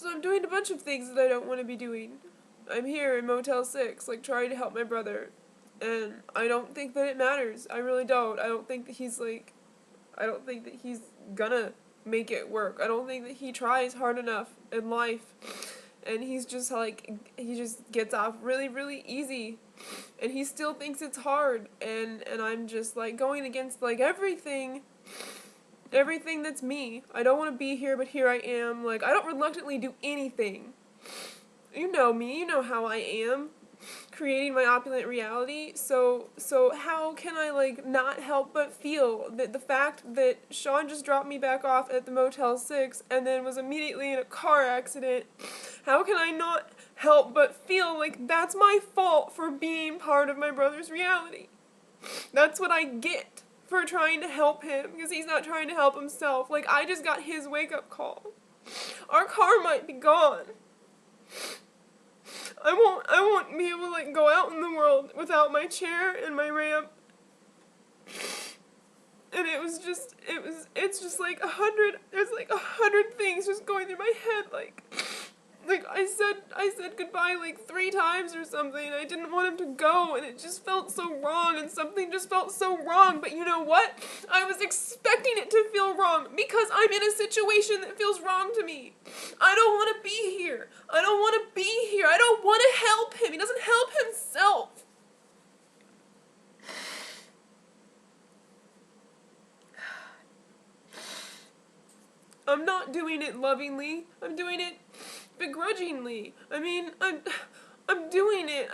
So I'm doing a bunch of things that I don't want to be doing. I'm here in Motel 6, like, trying to help my brother. And I don't think that it matters. I really don't. I don't think that I don't think that he's gonna make it work. I don't think that he tries hard enough in life. And he's just like, he just gets off really, really easy. And he still thinks it's hard. And I'm just like going against like everything that's me. I don't want to be here, but here I am. Like, I don't reluctantly do anything. You know me, you know how I am, creating my opulent reality. So how can I like not help but feel that the fact that Sean just dropped me back off at the Motel 6 and then was immediately in a car accident, how can I not help but feel like that's my fault for being part of my brother's reality? That's what I get for trying to help him, because he's not trying to help himself. Like, I just got his wake-up call. Our car might be gone. I won't be able to like go out in the world without my chair and my ramp. And it's just like there's like 100 things just going through my head, like I said goodbye like 3 times or something. I didn't want him to go, and it just felt so wrong, and something just felt so wrong. But you know what? I was expecting it to feel wrong because I'm in a situation that feels wrong to me. I don't want to be here. I don't want to be here. I don't want to help him. He doesn't help himself. I'm not doing it lovingly. I'm doing it begrudgingly. I mean, I'm doing it.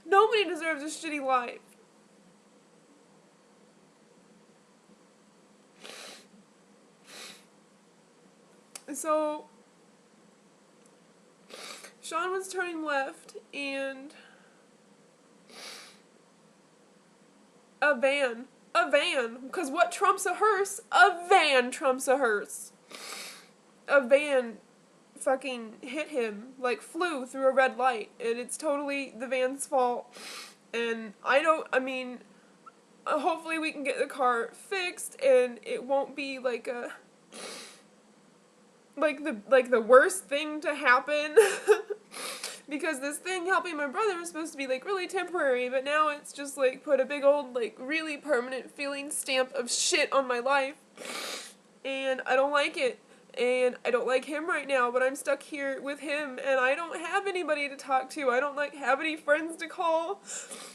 Nobody deserves a shitty life. So Sean was turning left, and a van, because what trumps a hearse? A van trumps a hearse. A van fucking hit him, like flew through a red light, and it's totally the van's fault. And hopefully we can get the car fixed, and it won't be like the worst thing to happen. Because this thing helping my brother was supposed to be like really temporary, but now it's just like put a big old like really permanent feeling stamp of shit on my life. And I don't like it. And I don't like him right now, but I'm stuck here with him, and I don't have anybody to talk to. I don't like have any friends to call.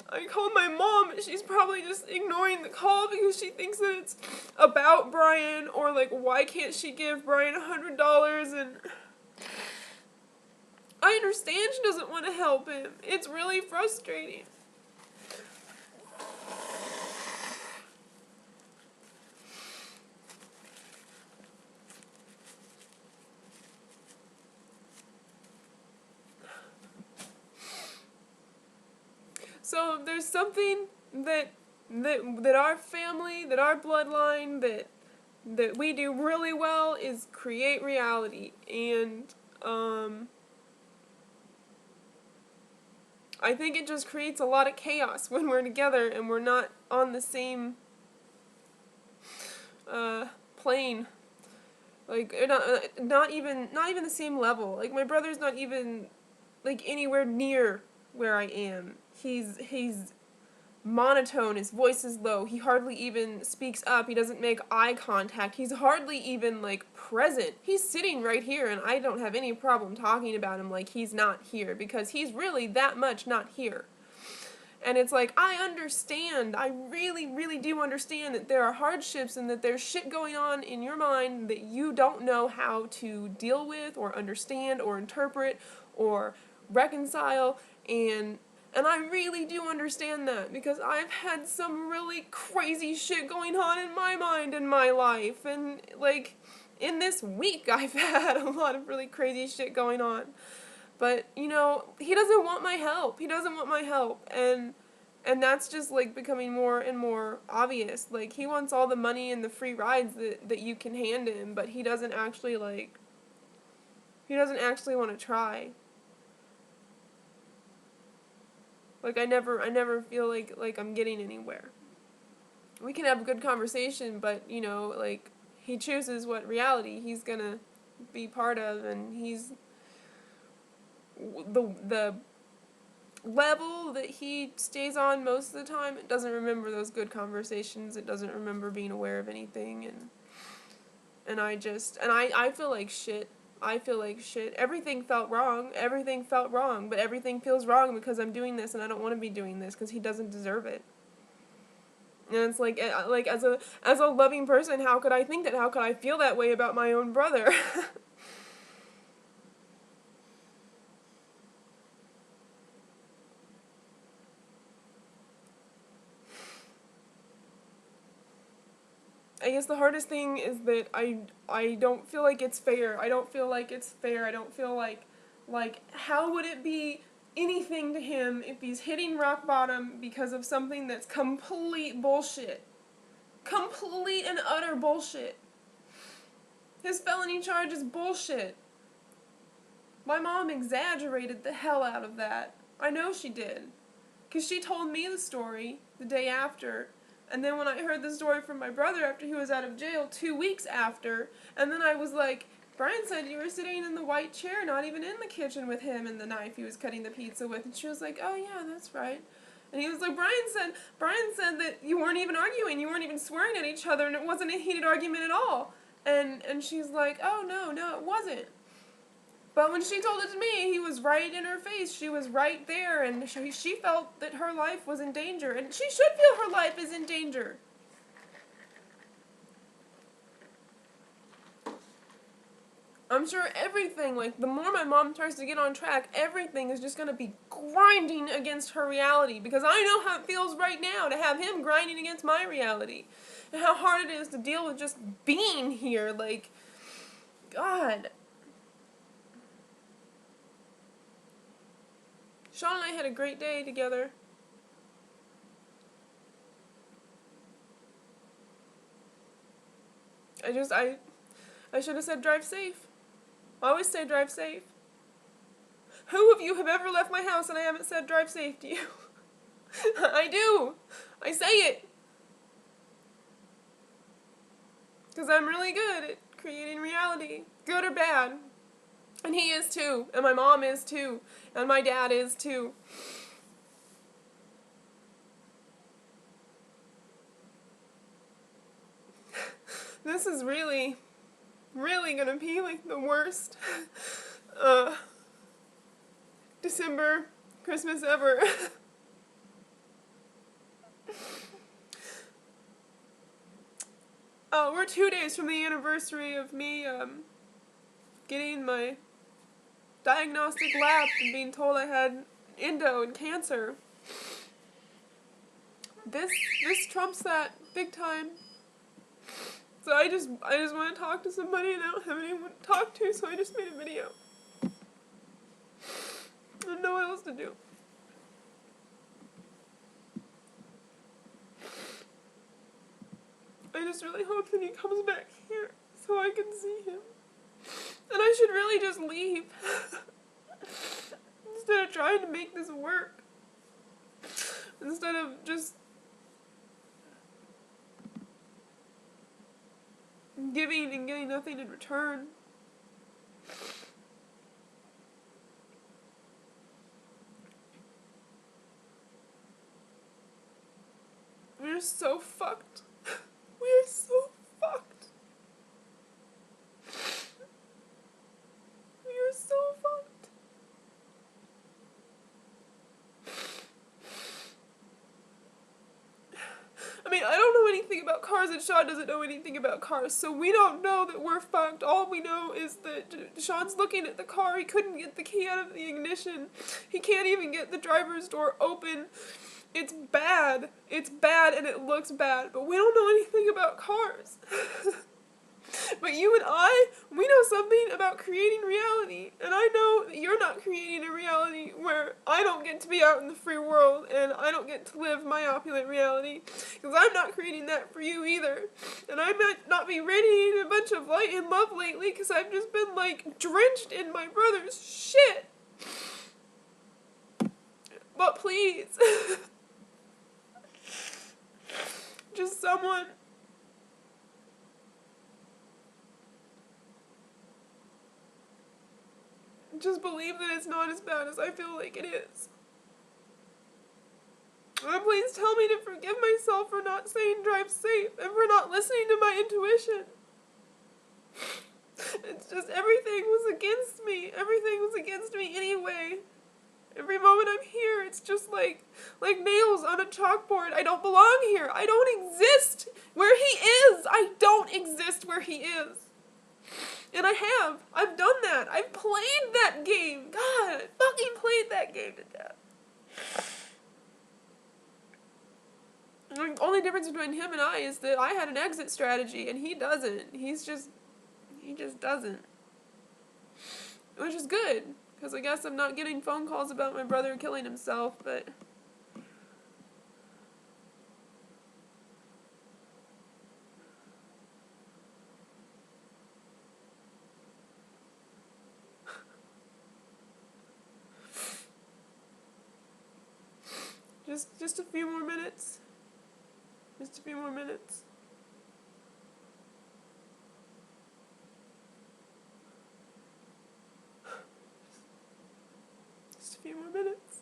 I called my mom, and she's probably just ignoring the call because she thinks that it's about Brian, or like why can't she give Brian $100? And I understand she doesn't want to help him. It's really frustrating. So there's something that our family, that our bloodline, that we do really well is create reality. And I think it just creates a lot of chaos when we're together and we're not on the same plane. Like, not even the same level. Like, my brother's not even like anywhere near where I am. He's monotone, his voice is low, he hardly even speaks up, he doesn't make eye contact, he's hardly even like present. He's sitting right here, and I don't have any problem talking about him like he's not here, because he's really that much not here. And it's like, I understand, I really, really do understand that there are hardships and that there's shit going on in your mind that you don't know how to deal with or understand or interpret or reconcile, and I really do understand that, because I've had some really crazy shit going on in my mind in my life, and like in this week I've had a lot of really crazy shit going on. But, you know, he doesn't want my help. He doesn't want my help. And that's just, like, becoming more and more obvious. Like, he wants all the money and the free rides that you can hand him, but he doesn't actually, like, he doesn't actually want to try. Like, I never feel like I'm getting anywhere. We can have a good conversation, but, you know, like, he chooses what reality he's gonna be part of, and he's the level that he stays on most of the time. It doesn't remember those good conversations. It doesn't remember being aware of anything, and I feel like shit. I feel like shit. Everything felt wrong. Everything felt wrong, but everything feels wrong because I'm doing this and I don't want to be doing this because he doesn't deserve it. And it's like as a loving person, how could I think that? How could I feel that way about my own brother? I guess the hardest thing is that I don't feel like it's fair. I don't feel like it's fair. I don't feel like how would it be anything to him if he's hitting rock bottom because of something that's complete bullshit. Complete and utter bullshit. His felony charge is bullshit. My mom exaggerated the hell out of that. I know she did. Because she told me the story the day after. And then when I heard the story from my brother after he was out of jail 2 weeks after, and then I was like, Brian said you were sitting in the white chair, not even in the kitchen with him and the knife he was cutting the pizza with. And she was like, oh yeah, that's right. And he was like, Brian said that you weren't even arguing, you weren't even swearing at each other, and it wasn't a heated argument at all. And she's like, oh no, it wasn't. But when she told it to me, he was right in her face. She was right there, and she felt that her life was in danger. And she should feel her life is in danger. I'm sure everything, like, the more my mom tries to get on track, everything is just going to be grinding against her reality. Because I know how it feels right now to have him grinding against my reality. And how hard it is to deal with just being here. Like, God. Sean and I had a great day together. I should have said drive safe. I always say drive safe. Who of you have ever left my house and I haven't said drive safe to you? I do. I say it. Because I'm really good at creating reality. Good or bad. And he is too. And my mom is too. And my dad is too. This is really gonna be like the worst December Christmas ever. We're 2 days from the anniversary of me getting my diagnostic lab and being told I had endo and cancer. This trumps that big time. So I just want to talk to somebody and I don't have anyone to talk to, so I just made a video. I don't know what else to do. I just really hope that he comes back here so I can see him. And I should really just leave instead of trying to make this work. Instead of just giving and getting nothing in return. We're so fucked. We are so fucked. We are so fucked. I mean, I don't know anything about cars, and Sean doesn't know anything about cars, so we don't know that we're fucked. All we know is that Sean's looking at the car. He couldn't get the key out of the ignition. He can't even get the driver's door open. It's bad. It's bad, and it looks bad, but we don't know anything about cars. But you and I, we know something about creating reality, and I know that you're not creating a reality where I don't get to be out in the free world, and I don't get to live my opulent reality, because I'm not creating that for you either, and I might not be radiating a bunch of light and love lately, because I've just been, like, drenched in my brother's shit. But please, just someone just believe that it's not as bad as I feel like it is. Please tell me to forgive myself for not saying drive safe and for not listening to my intuition. It's just everything was against me. Everything was against me anyway. Every moment I'm here, it's just like nails on a chalkboard. I don't belong here. I don't exist where he is. I don't exist where he is. And I have. I've done that. I've played that game. God, I fucking played that game to death. The only difference between him and I is that I had an exit strategy and he doesn't. He just doesn't. Which is good, because I guess I'm not getting phone calls about my brother killing himself, but... Just a few more minutes. Just a few more minutes. Just a few more minutes.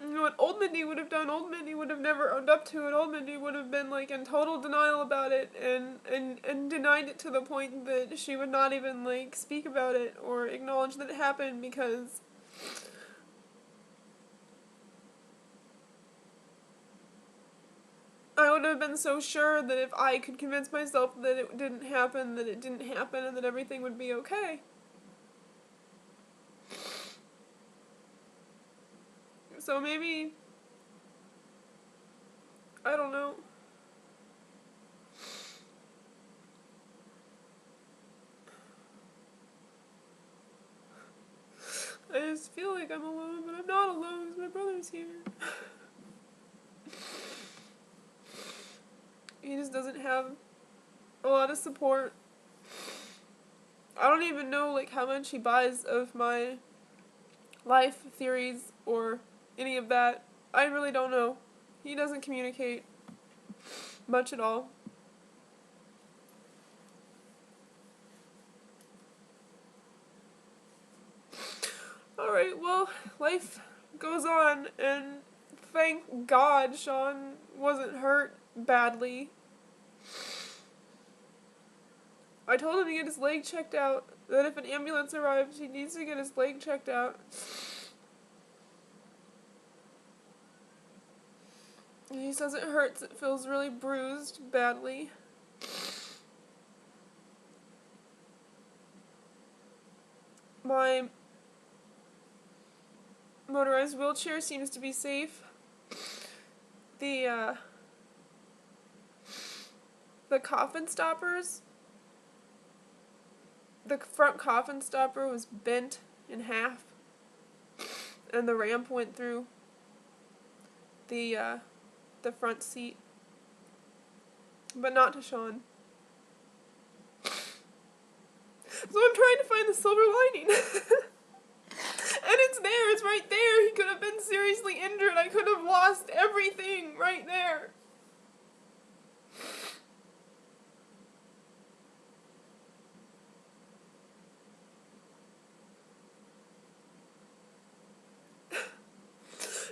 You know what old Mindy would have done? Old Mindy would have never owned up to it. Old Mindy would have been like in total denial about it and denied it to the point that she would not even like speak about it or acknowledge that it happened, because I would have been so sure that if I could convince myself that it didn't happen, that it didn't happen, and that everything would be okay. So maybe, I don't know. I just feel like I'm alone, but I'm not alone because my brother's here. He just doesn't have a lot of support. I don't even know like how much he buys of my life theories or any of that. I really don't know. He doesn't communicate much at all. Alright, well, life goes on, and thank God Sean wasn't hurt badly. I told him to get his leg checked out, that if an ambulance arrives, he needs to get his leg checked out. He says it hurts, it feels really bruised badly. My motorized wheelchair seems to be safe. The coffin stoppers, the front coffin stopper was bent in half, and the ramp went through the front seat, but not to Sean. So I'm trying to find the silver lining. And it's there, it's right there. He could have been seriously injured. I could have lost everything right there.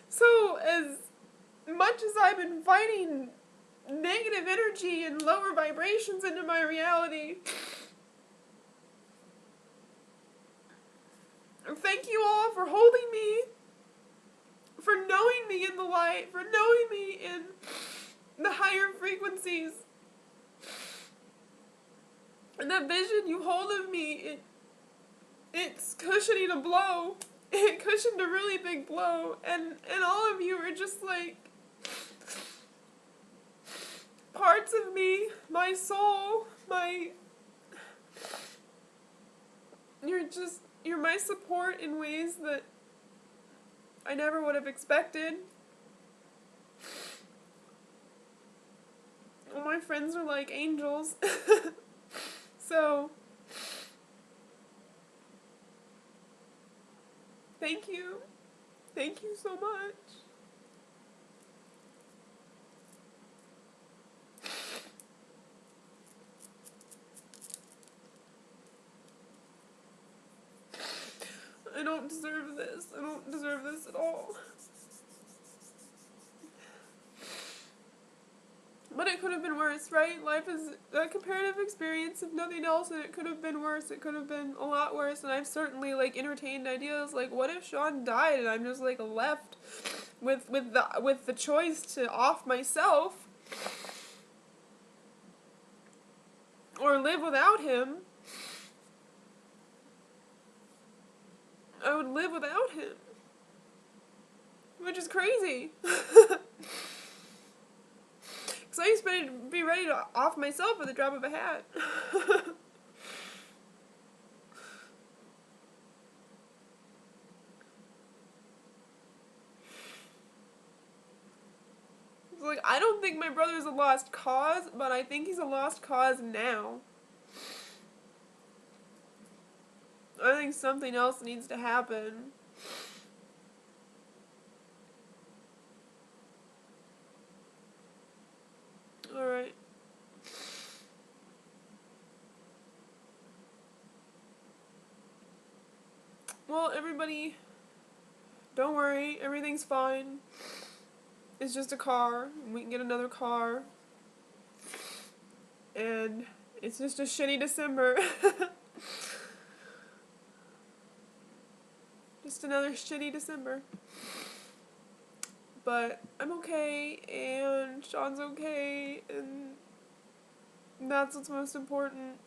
So as much as I've been fighting negative energy and lower vibrations into my reality, thank you all for holding me, for knowing me in the light, for knowing me in the higher frequencies. And that vision you hold of me, it's cushioning a blow. It cushioned a really big blow. And all of you are just like parts of me, my soul, you're my support in ways that I never would have expected. All my friends are like angels. So, thank you. Thank you so much. I don't deserve this. I don't deserve this at all. But it could have been worse, right? Life is a comparative experience, if nothing else, and it could have been worse. It could have been a lot worse, and I've certainly, like, entertained ideas, like, what if Sean died and I'm just, like, left with the choice to off myself or live without him? I would live without him, which is crazy. Because I used to be ready to off myself at the drop of a hat. It's like, I don't think my brother's a lost cause, but I think he's a lost cause now. I think something else needs to happen. Alright. Well, everybody, don't worry, everything's fine. It's just a car, and we can get another car. And it's just a shitty December. Just another shitty December. But I'm okay, and Sean's okay, and that's what's most important.